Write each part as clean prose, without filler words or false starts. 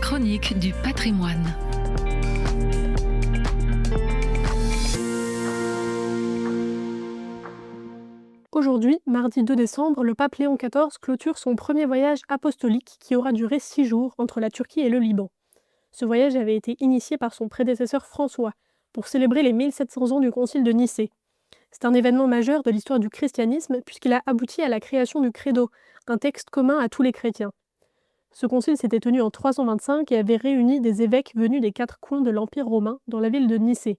chronique du patrimoine. Aujourd'hui, mardi 2 décembre, le pape Léon XIV clôture son premier voyage apostolique qui aura duré 6 jours entre la Turquie et le Liban. Ce voyage avait été initié par son prédécesseur François pour célébrer les 1700 ans du concile de Nicée. C'est un événement majeur de l'histoire du christianisme puisqu'il a abouti à la création du Credo, un texte commun à tous les chrétiens. Ce concile s'était tenu en 325 et avait réuni des évêques venus des 4 coins de l'Empire romain dans la ville de Nicée.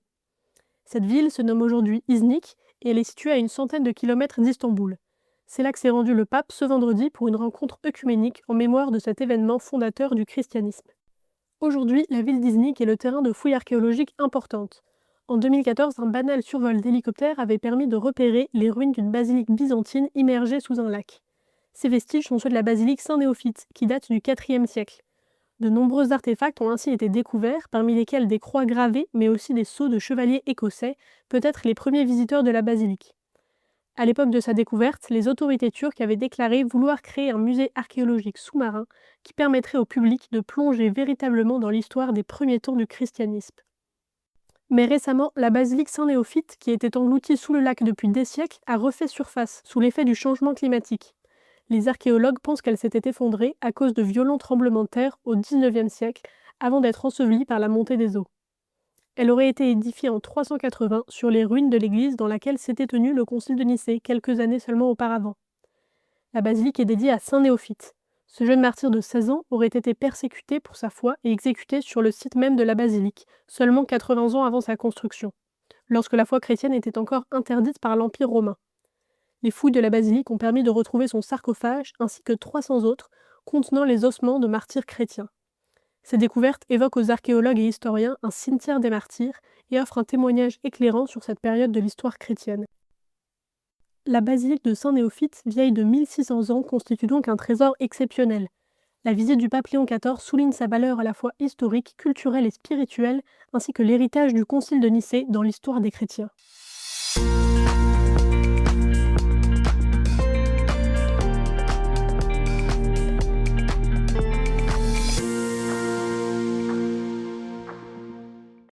Cette ville se nomme aujourd'hui Iznik et elle est située à une centaine de kilomètres d'Istanbul. C'est là que s'est rendu le pape ce vendredi pour une rencontre œcuménique en mémoire de cet événement fondateur du christianisme. Aujourd'hui, la ville d'Iznik est le terrain de fouilles archéologiques importantes. En 2014, un banal survol d'hélicoptère avait permis de repérer les ruines d'une basilique byzantine immergée sous un lac. Ces vestiges sont ceux de la basilique Saint-Néophyte, qui date du IVe siècle. De nombreux artefacts ont ainsi été découverts, parmi lesquels des croix gravées, mais aussi des sceaux de chevaliers écossais, peut-être les premiers visiteurs de la basilique. À l'époque de sa découverte, les autorités turques avaient déclaré vouloir créer un musée archéologique sous-marin qui permettrait au public de plonger véritablement dans l'histoire des premiers temps du christianisme. Mais récemment, la basilique Saint-Néophyte, qui était engloutie sous le lac depuis des siècles, a refait surface sous l'effet du changement climatique. Les archéologues pensent qu'elle s'était effondrée à cause de violents tremblements de terre au XIXe siècle, avant d'être ensevelie par la montée des eaux. Elle aurait été édifiée en 380 sur les ruines de l'église dans laquelle s'était tenu le concile de Nicée quelques années seulement auparavant. La basilique est dédiée à Saint Néophyte. Ce jeune martyr de 16 ans aurait été persécuté pour sa foi et exécuté sur le site même de la basilique, seulement 80 ans avant sa construction, lorsque la foi chrétienne était encore interdite par l'Empire romain. Les fouilles de la basilique ont permis de retrouver son sarcophage ainsi que 300 autres contenant les ossements de martyrs chrétiens. Ces découvertes évoquent aux archéologues et historiens un cimetière des martyrs et offrent un témoignage éclairant sur cette période de l'histoire chrétienne. La basilique de Saint-Néophyte, vieille de 1600 ans, constitue donc un trésor exceptionnel. La visite du pape Léon XIV souligne sa valeur à la fois historique, culturelle et spirituelle, ainsi que l'héritage du concile de Nicée dans l'histoire des chrétiens.